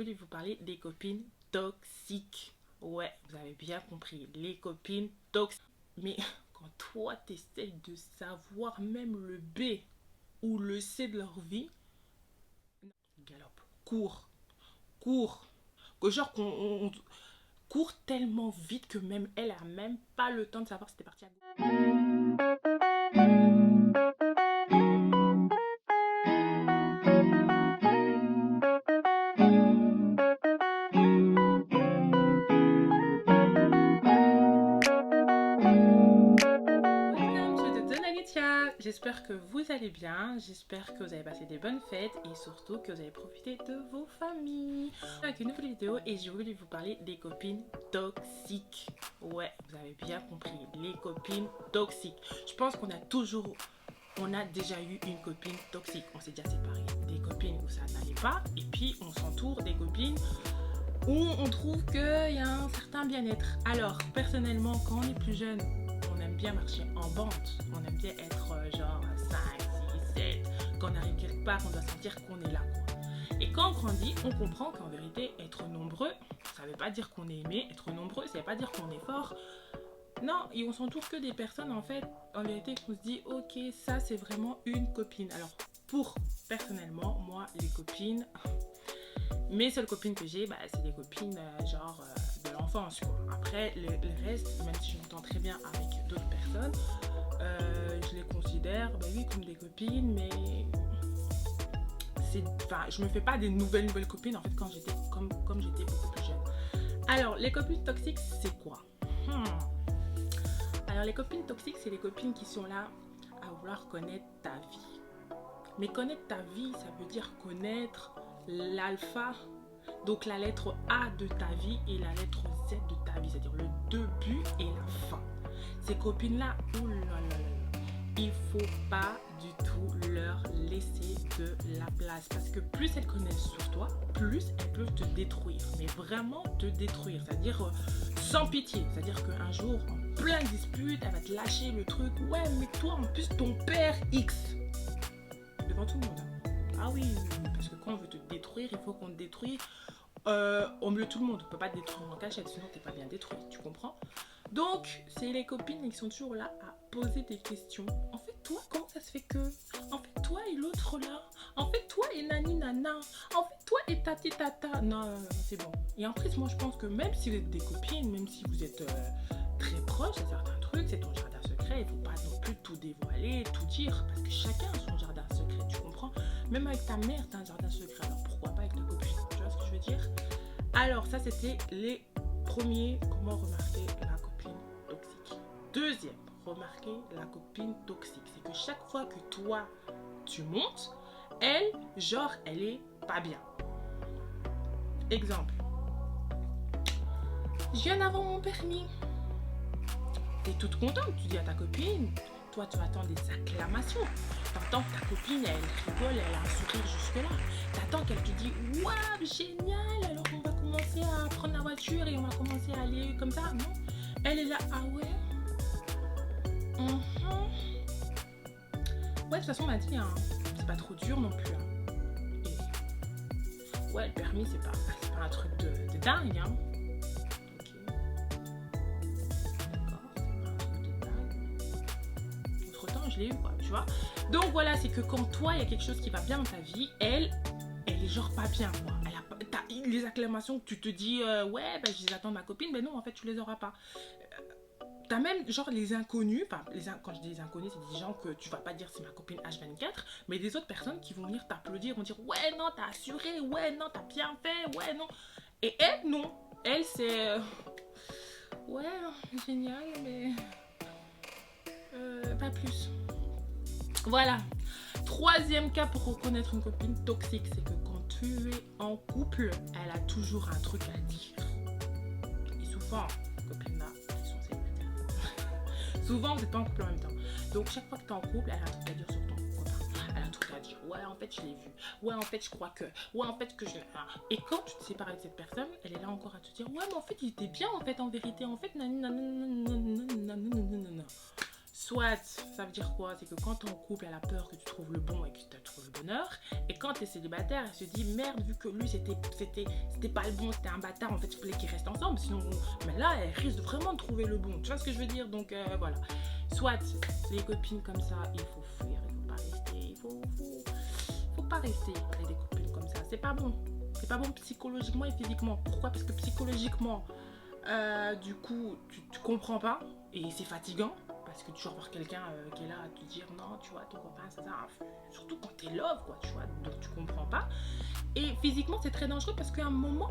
Je voulais vous parler des copines toxiques. Ouais, vous avez bien compris, les copines toxiques. Mais quand toi, t'essayes de savoir même le B ou le C de leur vie, galope, cours, cours. Que genre qu'on court tellement vite que même elle a même pas le temps de savoir si t'es parti à gauche. Welcome to the Donalitia. J'espère que vous allez bien, j'espère que vous avez passé des bonnes fêtes et surtout que vous avez profité de vos familles. Avec une nouvelle vidéo et je voulais vous parler des copines toxiques. Ouais, vous avez bien compris, les copines toxiques. Je pense on a déjà eu une copine toxique. On s'est déjà séparés. Des copines où ça n'allait pas et puis on s'entoure des copines où on trouve qu'il y a un certain bien-être. Alors, personnellement, quand on est plus jeune, on aime bien marcher en bande. On aime bien être genre 5, 6, 7. Quand on arrive quelque part, on doit sentir qu'on est là, quoi. Et quand on grandit, on comprend qu'en vérité, être nombreux, ça ne veut pas dire qu'on est aimé. Être nombreux, ça ne veut pas dire qu'on est fort. Non, et on s'entoure que des personnes, en fait, en vérité, qu'on se dit, ok, ça, c'est vraiment une copine. Alors, personnellement, moi, les copines... Mes seules copines que j'ai, c'est des copines de l'enfance, quoi. Après, le reste, même si je m'entends très bien avec d'autres personnes, je les considère, oui, comme des copines, mais je me fais pas des nouvelles copines, en fait, quand j'étais comme j'étais beaucoup plus jeune. Alors, les copines toxiques, c'est quoi? Alors, les copines toxiques, c'est les copines qui sont là à vouloir connaître ta vie. Mais connaître ta vie, ça veut dire connaître l'alpha, donc la lettre A de ta vie et la lettre Z de ta vie, c'est-à-dire le début et la fin. Ces copines-là, il faut pas du tout leur laisser de la place parce que plus elles connaissent sur toi, plus elles peuvent te détruire, mais vraiment te détruire, c'est-à-dire sans pitié, c'est-à-dire qu'un jour, en pleine dispute, elle va te lâcher le truc, ouais, mais toi en plus ton père X, devant tout le monde. Ah oui, parce que quand on veut te détruire, il faut qu'on te détruise au milieu de tout le monde. On peut pas te détruire en cachette, sinon t'es pas bien détruit, tu comprends? Donc, c'est les copines qui sont toujours là à poser des questions. En fait, toi, comment ça se fait que? En fait, toi et l'autre là? En fait, toi et nani nana? En fait, toi et tati tata? Non, c'est bon. Et en plus, moi, je pense que même si vous êtes des copines, même si vous êtes très proches de certains trucs, c'est ton jardin secret, il faut pas non plus tout dévoiler, tout dire, parce que chacun a son jardin secret, tu comprends? Même avec ta mère, t'as un jardin secret, alors pourquoi pas avec ta copine? Tu vois ce que je veux dire? Alors, ça, c'était les premiers, comment remarquer la copine toxique. Deuxième, remarquer la copine toxique, c'est que chaque fois que toi, tu montes, elle est pas bien. Exemple. Je viens d'avoir mon permis. T'es toute contente, tu dis à ta copine, toi tu attends des acclamations. T'entends que ta copine, elle rigole, elle a un sourire jusque-là. T'attends qu'elle te dise, waouh, génial, alors on va commencer à prendre la voiture et on va commencer à aller comme ça. Non, elle est là, ah ouais. Ouais, de toute façon, on m'a dit, hein, c'est pas trop dur non plus. Hein. Et ouais, le permis, c'est pas un truc de dingue. Hein. Je l'ai eu, quoi, tu vois. Donc voilà, c'est que quand toi, il y a quelque chose qui va bien dans ta vie, elle est genre pas bien, quoi. T'as les acclamations que tu te dis, ouais, je les attends de ma copine, mais non, en fait, tu les auras pas. T'as même, genre, les inconnus, quand je dis les inconnus, c'est des gens que tu vas pas dire c'est ma copine H24, mais des autres personnes qui vont venir t'applaudir, vont dire, ouais, non, t'as assuré, ouais, non, t'as bien fait, ouais, non. Et elle, non. Elle, c'est, ouais, génial, mais pas plus. Voilà. Troisième cas pour reconnaître une copine toxique, c'est que quand tu es en couple, elle a toujours un truc à dire. Et souvent, ces copines-là, elles sont célibataires. Souvent, vous n'êtes pas en couple en même temps. Donc, chaque fois que tu es en couple, elle a un truc à dire sur ton copain. Elle a un truc à dire. Ouais, en fait, je l'ai vu. Ouais, en fait, je crois que. Ouais, en fait, que je. Et quand tu te sépares avec cette personne, elle est là encore à te dire, ouais, mais en fait, il était bien, en fait, en vérité. En fait, Soit, ça veut dire quoi? C'est que quand t'es en couple, elle a peur que tu trouves le bon et que tu trouves le bonheur. Et quand t'es célibataire, elle se dit merde, vu que lui c'était pas le bon, c'était un bâtard, en fait il fallait qu'ils restent ensemble. Sinon, mais là, elle risque vraiment de trouver le bon. Tu vois ce que je veux dire? Donc voilà. Soit les copines comme ça, il faut fuir, il faut pas rester. Faut pas rester avec des copines comme ça. C'est pas bon. C'est pas bon psychologiquement et physiquement. Pourquoi? Parce que psychologiquement, du coup, tu comprends pas et c'est fatigant. Parce que tu vas voir quelqu'un qui est là à te dire non, tu vois, ton copain, ça, surtout quand t'es love, quoi, tu vois, donc tu comprends pas. Et physiquement, c'est très dangereux parce qu'à un moment,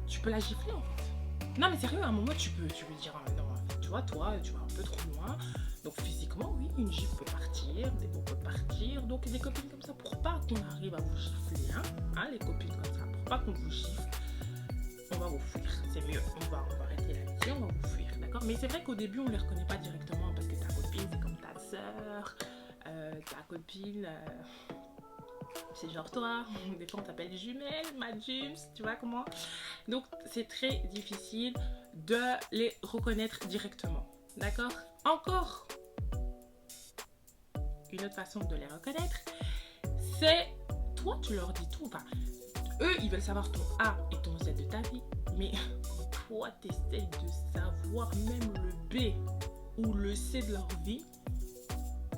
tu peux la gifler en fait. Non, mais sérieux, à un moment, tu peux dire non, en fait, tu vois, toi, tu vas un peu trop loin. Donc physiquement, oui, une gifle peut partir, des mots peuvent partir. Donc des copines comme ça, pour pas qu'on arrive à vous gifler, hein, les copines comme ça, pour pas qu'on vous gifle, on va vous fuir, c'est mieux, on va arrêter l'amitié, on va vous fuir, d'accord? Mais c'est vrai qu'au début, on ne les reconnaît pas directement parce que ta copine, c'est comme ta soeur, ta copine, c'est genre toi, des fois on t'appelle jumelle, ma jums, tu vois comment? Donc c'est très difficile de les reconnaître directement, d'accord? Encore une autre façon de les reconnaître, c'est toi, tu leur dis tout, enfin, eux, ils veulent savoir ton A et ton Z de ta vie, mais toi, tu essaies de savoir même le B ou le C de leur vie.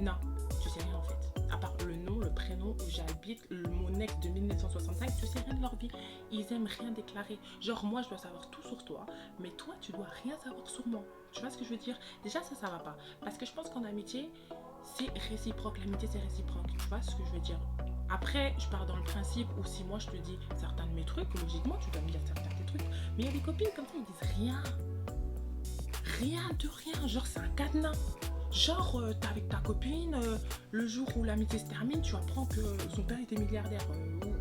Non, tu sais rien en fait. À part le nom, le prénom où j'habite, mon ex de 1965, tu sais rien de leur vie. Ils aiment rien déclarer. Genre, moi, je dois savoir tout sur toi, mais toi, tu dois rien savoir sur moi. Tu vois ce que je veux dire? Déjà, ça va pas. Parce que je pense qu'en amitié, c'est réciproque. L'amitié, c'est réciproque. Tu vois ce que je veux dire? Après, je pars dans le principe où si moi je te dis certains de mes trucs, logiquement tu dois me dire certains de tes trucs. Mais il y a des copines comme ça, ils disent rien. Rien de rien. Genre, c'est un cadenas. Genre, t'es avec ta copine, le jour où l'amitié se termine, tu apprends que son père était milliardaire.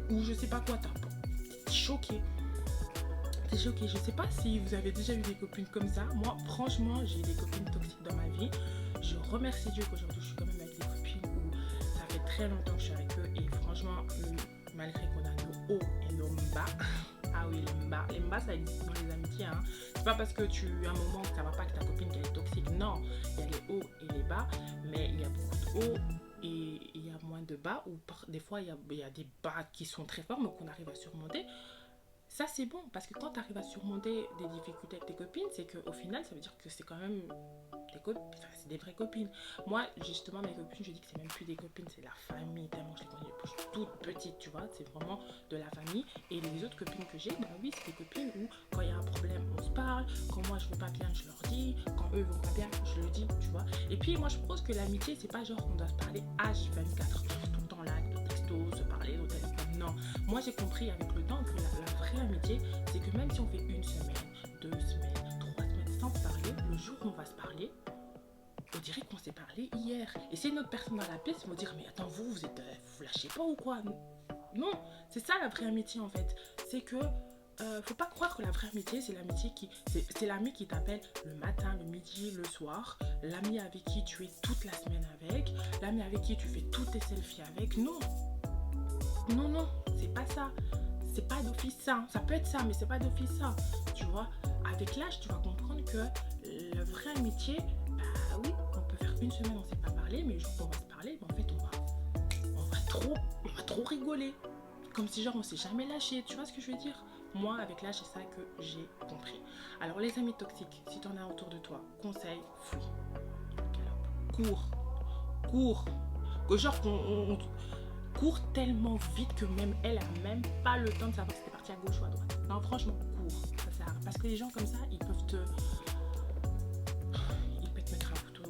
Ou je sais pas quoi, t'es choqué. T'es choqué. Je sais pas si vous avez déjà eu des copines comme ça. Moi, franchement, j'ai eu des copines toxiques dans ma vie. Je remercie Dieu qu'aujourd'hui je suis quand même avec des copines où ça fait très longtemps que je suis avec eux et franchement, malgré qu'on a nos hauts et nos bas, ah oui, les bas ça existe dans les amitiés, hein. C'est pas parce que tu as un moment que ça va pas que ta copine qu'elle est toxique, non, il y a les hauts et les bas, mais il y a beaucoup de hauts et il y a moins de bas, ou des fois il y a des bas qui sont très forts mais qu'on arrive à surmonter. Ça c'est bon parce que quand tu arrives à surmonter des difficultés avec tes copines, c'est qu'au final ça veut dire que c'est quand même des copines, enfin c'est des vraies copines. Moi justement mes copines, je dis que c'est même plus des copines, c'est la famille, tellement je les connais depuis que je suis toute petite, tu vois, c'est vraiment de la famille. Et les autres copines que j'ai, bah oui c'est des copines où quand il y a un problème on se parle, quand moi je vais pas bien je leur dis, quand eux vont pas bien je le dis, tu vois. Et puis moi je pense que l'amitié c'est pas genre qu'on doit se parler H24, tout le temps là, avec nos textos, se parler au téléphone, non. Moi j'ai compris avec le temps que la vraie amitié, c'est que même si on fait 1 semaine, 2 semaines, 3 semaines sans se parler, le jour où on va se parler, on dirait qu'on s'est parlé hier. Et c'est une autre personne dans la pièce, ils vont dire mais attends, vous lâchez pas ou quoi? Non, c'est ça la vraie amitié en fait. C'est que faut pas croire que la vraie amitié, c'est l'amitié c'est l'ami qui t'appelle le matin, le midi, le soir, l'ami avec qui tu es toute la semaine avec, l'ami avec qui tu fais tous tes selfies avec. Non, c'est pas ça. C'est pas d'office ça. Ça peut être ça, mais c'est pas d'office ça. Tu vois, avec l'âge, tu vas comprendre que la vraie amitié, bah oui, on peut faire 1 semaine, on s'est pas parlé, mais le jour où on va se parler, bah, en fait, on va trop rigoler. Comme si genre on s'est jamais lâché. Tu vois ce que je veux dire? Moi, avec l'âge, c'est ça que j'ai compris. Alors, les amis toxiques, si t'en as autour de toi, conseil, fuis. Cours. Que genre on court tellement vite que même elle a même pas le temps de savoir si t'es parti à gauche ou à droite. Non, franchement, cours. Ça sert à rien. Parce que les gens comme ça, ils peuvent te mettre un couteau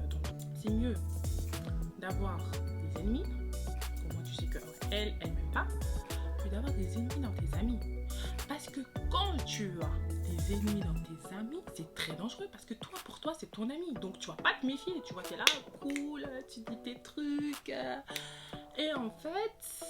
dans le... C'est mieux d'avoir des ennemis, au moins tu sais que elle m'aime pas, que d'avoir des ennemis dans tes amis. Parce que quand tu as des ennemis dans tes amis, c'est très dangereux parce que toi, pour toi, c'est ton ami. Donc tu vas pas te méfier, tu vois, t'es là, cool, tu dis tes trucs. Et en fait,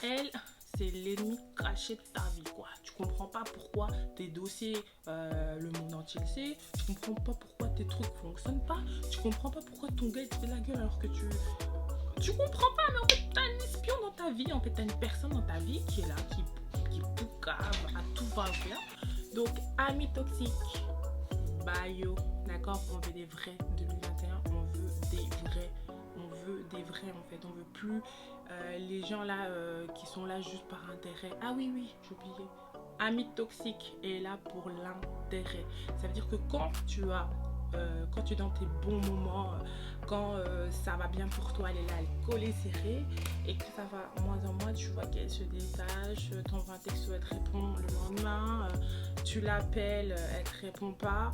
elle, c'est l'ennemi caché de ta vie, quoi. Tu comprends pas pourquoi tes dossiers, le monde entier le sait. Tu comprends pas pourquoi tes trucs fonctionnent pas. Tu comprends pas pourquoi ton gars il te fait la gueule alors que tu comprends pas, mais en fait, t'as un espion dans ta vie. En fait, t'as une personne dans ta vie qui est là, qui poucave à tout va bien. Donc, amis toxiques, Bayo, d'accord? On veut des vrais 2021, on veut des vrais. On veut des vrais en fait, on veut plus les gens là qui sont là juste par intérêt. Ah oui, oui, j'ai oublié. Ami toxique est là pour l'intérêt. Ça veut dire que quand tu es dans tes bons moments, quand ça va bien pour toi, elle est là, elle est collée serrée, et que ça va moins en moins, tu vois qu'elle se détache, t'envoies un texto, elle te répond le lendemain, tu l'appelles, elle te répond pas.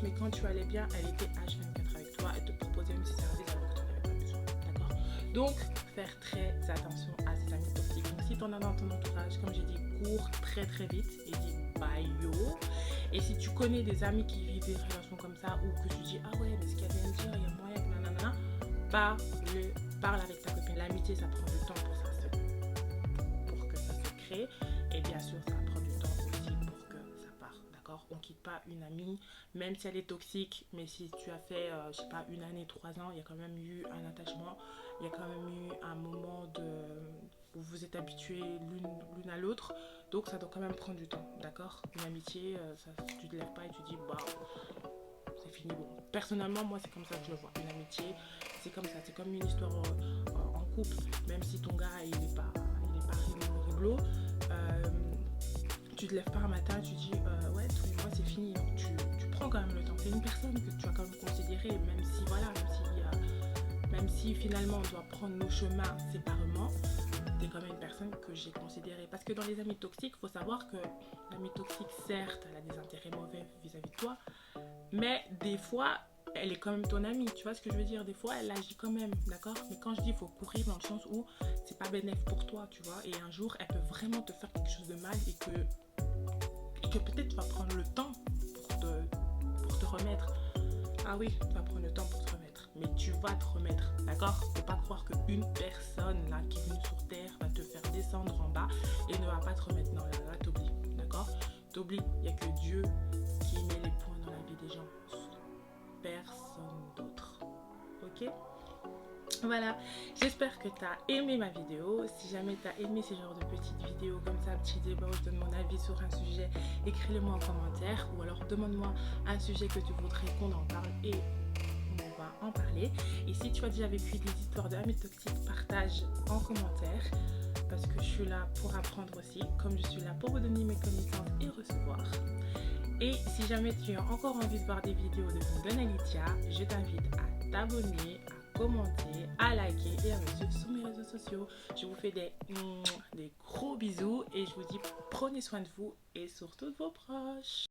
Mais quand tu allais bien, elle était H24 avec toi, elle te proposait un petit service alors que tu n'en avais pas besoin, d'accord? Donc, faire très attention à ces amis toxiques. Donc, si tu en as dans ton entourage, comme j'ai dit, cours très très vite et dis bye yo. Et si tu connais des amis qui vivent des relations comme ça, ou que tu dis ah ouais, mais ce qu'elle vient de dire, il y a moyen que nanana, parle avec ta copine. L'amitié, ça prend du temps pour que ça se crée. Et bien sûr, ça prend du temps aussi pour que ça parte, d'accord? On quitte pas une amie, même si elle est toxique, mais si tu as fait, je sais pas, 1 année, 3 ans, il y a quand même eu un attachement, il y a quand même eu un moment où vous êtes habitués l'une à l'autre, donc ça doit quand même prendre du temps, d'accord? Une amitié, tu te lèves pas et tu dis, bah, c'est fini, bon. Personnellement, moi, c'est comme ça que je le vois. Une amitié, c'est comme ça, c'est comme une histoire en couple, même si ton gars, il est pas rigolo, tu te lèves pas un matin, tu dis ouais, tous les mois c'est fini. Tu prends quand même le temps. C'est une personne que tu as quand même considérée, même si finalement on doit prendre nos chemins séparément, c'est quand même une personne que j'ai considérée. Parce que dans les amis toxiques, il faut savoir que l'amie toxique, certes, elle a des intérêts mauvais vis-à-vis de toi, mais des fois, elle est quand même ton amie, tu vois ce que je veux dire? Des fois, elle agit quand même, d'accord? Mais quand je dis il faut courir dans le sens où c'est pas bénéfique pour toi, tu vois, et un jour, elle peut vraiment te faire quelque chose de mal et que peut-être tu vas prendre le temps pour te remettre. Ah oui, tu vas prendre le temps pour te remettre, mais tu vas te remettre, d'accord? Faut pas croire qu'une personne là qui est venue sur terre va te faire descendre en bas et ne va pas te remettre. Non, là t'oublies, d'accord? T'oublies, il n'y a que Dieu qui met les points dans la vie des gens. Personne d'autre. Ok? Voilà, j'espère que tu as aimé ma vidéo. Si jamais tu as aimé ce genre de petites vidéos comme ça, petit débat où je donne mon avis sur un sujet, écris-le moi en commentaire, ou alors demande-moi un sujet que tu voudrais qu'on en parle et on va en parler. Et si tu as déjà vécu des histoires d'amis toxiques, partage en commentaire, parce que je suis là pour apprendre aussi, comme je suis là pour vous donner mes connaissances et recevoir. Et si jamais tu as encore envie de voir des vidéos de Donalitia, je t'invite à t'abonner, à commenter, à liker et à me suivre sur mes réseaux sociaux. Je vous fais des gros bisous et je vous dis prenez soin de vous et surtout de vos proches.